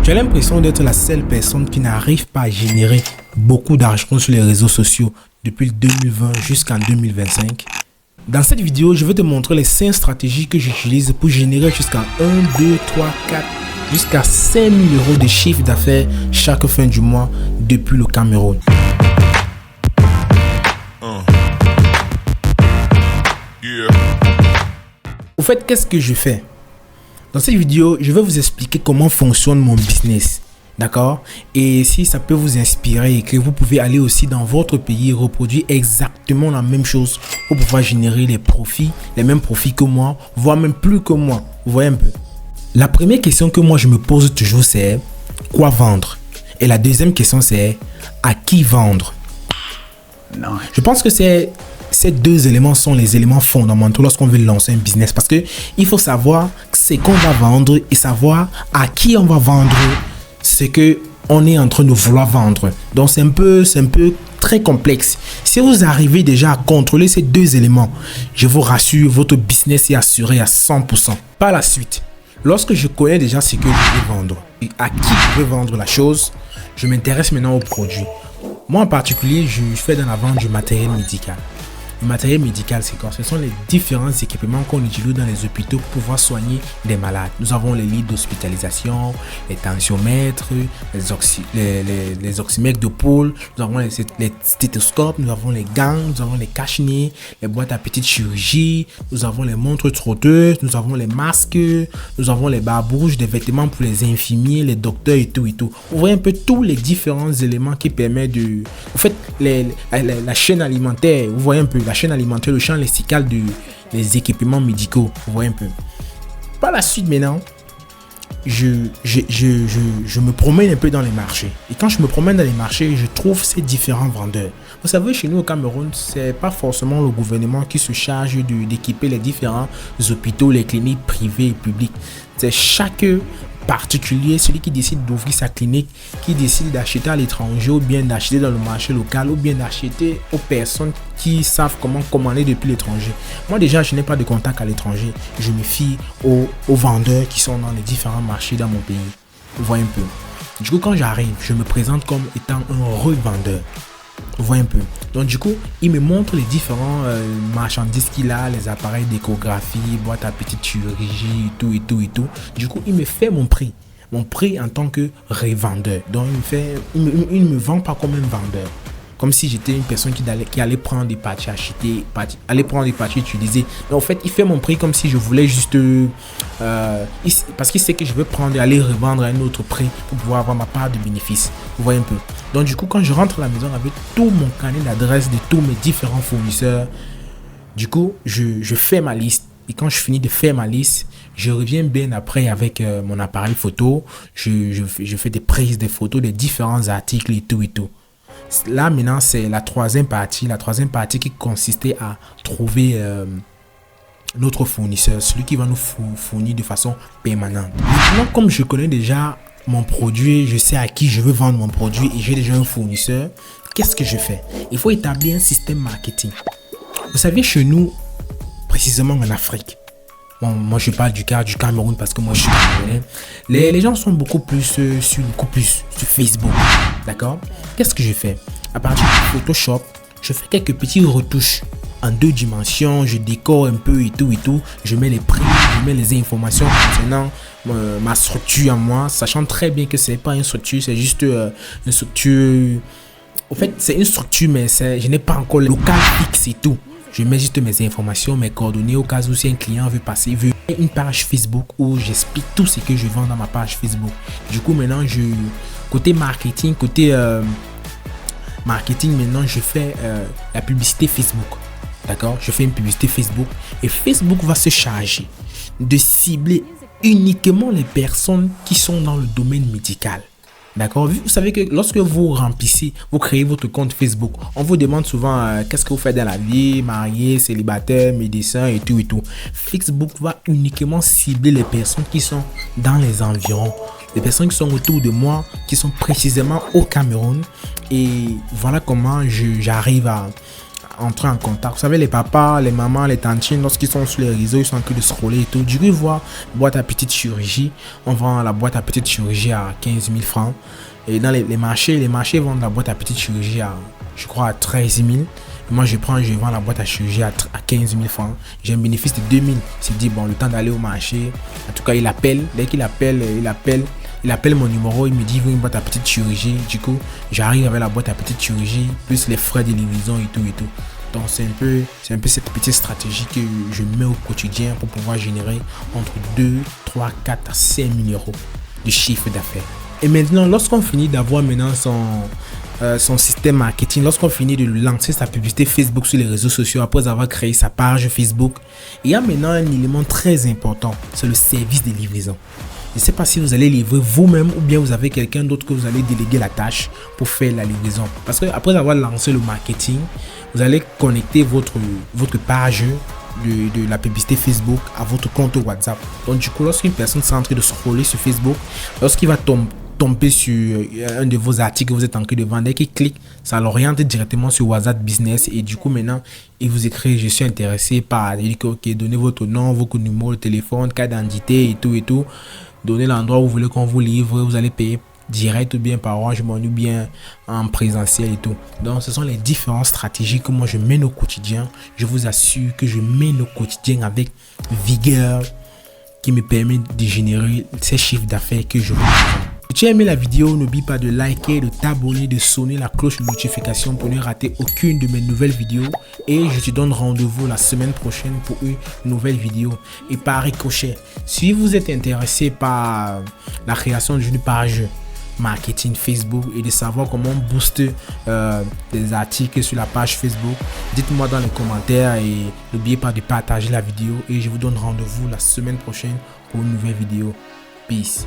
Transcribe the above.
Tu as l'impression d'être la seule personne qui n'arrive pas à générer beaucoup d'argent sur les réseaux sociaux depuis 2020 jusqu'en 2025. Dans cette vidéo, je vais te montrer les 5 stratégies que j'utilise pour générer jusqu'à 1, 2, 3, 4, jusqu'à 5 000 euros de chiffre d'affaires chaque fin du mois depuis le Cameroun. Au fait, qu'est-ce que je fais? Dans cette vidéo, je vais vous expliquer comment fonctionne mon business. D'accord? Et si ça peut vous inspirer et que vous pouvez aller aussi dans votre pays et reproduire exactement la même chose pour pouvoir générer les profits, les mêmes profits que moi, voire même plus que moi. Vous voyez un peu? La première question que moi je me pose toujours, c'est quoi vendre? Et la deuxième question, c'est à qui vendre? Non. Je pense que ces deux éléments sont les éléments fondamentaux lorsqu'on veut lancer un business, parce que il faut savoir ce qu'on va vendre et savoir à qui on va vendre ce que on est en train de vouloir vendre. Donc c'est un peu très complexe. Si vous arrivez déjà à contrôler ces deux éléments, je vous rassure, votre business est assuré à 100%. Par la suite, lorsque je connais déjà ce que je veux vendre et à qui je veux vendre la chose, je m'intéresse maintenant aux produits. Moi en particulier, je fais dans la vente du matériel médical. Le matériel médical, c'est quoi? Ce sont les différents équipements qu'on utilise dans les hôpitaux pour pouvoir soigner des malades. Nous avons les lits d'hospitalisation, les tensiomètres, les oxymètres de pôle, nous avons les stéthoscopes, nous avons les gants, nous avons les cache-nez, les boîtes à petite chirurgie, nous avons les montres trotteuses, nous avons les masques, nous avons les barbouches, des vêtements pour les infirmiers, les docteurs et tout et tout. Vous voyez un peu tous les différents éléments qui permettent de... En fait, la chaîne alimentaire, vous voyez un peu la chaîne alimentaire, le champ lexical des équipements médicaux. Vous voyez un peu. Par la suite, maintenant, je me promène un peu dans les marchés. Et quand je me promène dans les marchés, je trouve ces différents vendeurs. Vous savez, chez nous au Cameroun, c'est pas forcément le gouvernement qui se charge d'équiper les différents hôpitaux, les cliniques privées et publiques. C'est chaque particulier, celui qui décide d'ouvrir sa clinique, qui décide d'acheter à l'étranger ou bien d'acheter dans le marché local ou bien d'acheter aux personnes qui savent comment commander depuis l'étranger. Moi déjà, je n'ai pas de contact à l'étranger. Je me fie aux vendeurs qui sont dans les différents marchés dans mon pays. Vous voyez un peu. Du coup, quand j'arrive, je me présente comme étant un revendeur. Vous voyez un peu. Donc du coup, il me montre les différents marchandises qu'il a, les appareils d'échographie, boîte à petite chirurgie, et tout. Du coup, il me fait mon prix en tant que revendeur. Donc il me vend pas comme un vendeur. Comme si j'étais une personne qui allait prendre des parties achetées, allait prendre des parties utilisées. Mais en fait, il fait mon prix comme si je voulais juste... parce qu'il sait que je vais prendre et aller revendre à un autre prix pour pouvoir avoir ma part de bénéfice. Vous voyez un peu. Donc du coup, quand je rentre à la maison avec tout mon carnet d'adresses de tous mes différents fournisseurs, du coup, je fais ma liste. Et quand je finis de faire ma liste, je reviens bien après avec mon appareil photo. Je fais des prises de photos des différents articles et tout. Là, maintenant, c'est la troisième partie. La troisième partie qui consistait à trouver notre fournisseur, celui qui va nous fournir de façon permanente. Maintenant, comme je connais déjà mon produit, je sais à qui je veux vendre mon produit et j'ai déjà un fournisseur, qu'est-ce que je fais? Il faut établir un système marketing. Vous savez, chez nous, précisément en Afrique, bon, moi je parle du Cameroun parce que moi je suis camerounais. Les gens sont beaucoup plus sur Facebook. D'accord? Qu'est-ce que je fais? À partir de Photoshop, je fais quelques petites retouches en 2 dimensions. Je décore un peu et tout. Je mets les prix, je mets les informations concernant ma structure à moi, sachant très bien que c'est pas une structure, c'est juste une structure. En fait, c'est une structure, mais je n'ai pas encore le local fixe et tout. Je mets juste mes informations, mes coordonnées au cas où si un client veut passer, veut une page Facebook où j'explique tout ce que je vends dans ma page Facebook. Du coup, maintenant, côté marketing, maintenant, je fais la publicité Facebook. D'accord? Je fais une publicité Facebook et Facebook va se charger de cibler uniquement les personnes qui sont dans le domaine médical. D'accord? Vous savez que lorsque vous créez votre compte Facebook, on vous demande souvent qu'est-ce que vous faites dans la vie, marié, célibataire, médecin et tout. Facebook va uniquement cibler les personnes qui sont dans les environs, les personnes qui sont autour de moi, qui sont précisément au Cameroun. Et voilà comment j'arrive à entrer en contact. Vous savez, les papas, les mamans, les tantines, lorsqu'ils sont sur les réseaux, ils sont en train de scroller et tout. Du coup, ils voient boîte à petite chirurgie. On vend la boîte à petite chirurgie à 15 000 francs. Et dans les marchés vendent la boîte à petite chirurgie à, je crois, à 13 000. Moi, je vends la boîte à chirurgie à 15 000 francs. J'ai un bénéfice de 2 000. Il s'est dit, bon, le temps d'aller au marché. En tout cas, il appelle. Dès qu'il appelle, il appelle mon numéro. Il me dit, il veut une boîte à petite chirurgie. Du coup, j'arrive avec la boîte à petite chirurgie, plus les frais de livraison et tout et tout. Donc, c'est un peu cette petite stratégie que je mets au quotidien pour pouvoir générer entre 2, 3, 4 à 5 000 euros de chiffre d'affaires. Et maintenant, lorsqu'on finit d'avoir maintenant son système marketing, lorsqu'on finit de lancer sa publicité Facebook sur les réseaux sociaux après avoir créé sa page Facebook, il y a maintenant un élément très important, c'est le service de livraison. Je ne sais pas si vous allez livrer vous-même ou bien vous avez quelqu'un d'autre que vous allez déléguer la tâche pour faire la livraison. Parce que après avoir lancé le marketing, vous allez connecter votre page de la publicité Facebook à votre compte WhatsApp. Donc du coup, lorsqu'une personne sera en train de scroller sur Facebook, lorsqu'il va tomber sur un de vos articles que vous êtes en train de vendre, dès qu'il clique, ça l'oriente directement sur WhatsApp Business et du coup maintenant il vous écrit je suis intéressé par, il dit que ok, donnez votre nom, votre numéro de téléphone, carte d'identité et tout, donnez l'endroit où vous voulez qu'on vous livre, vous allez payer direct ou bien par Orange Money ou bien en présentiel et tout. Donc ce sont les différentes stratégies que moi je mène au quotidien. Je vous assure que je mène au quotidien avec vigueur qui me permet de générer ces chiffres d'affaires que je veux. Si tu as aimé la vidéo, n'oublie pas de liker, de t'abonner, de sonner la cloche de notification pour ne rater aucune de mes nouvelles vidéos. Et je te donne rendez-vous la semaine prochaine pour une nouvelle vidéo. Et par ricochet, si vous êtes intéressé par la création d'une page marketing Facebook et de savoir comment booster des articles sur la page Facebook, dites-moi dans les commentaires et n'oubliez pas de partager la vidéo. Et je vous donne rendez-vous la semaine prochaine pour une nouvelle vidéo. Peace.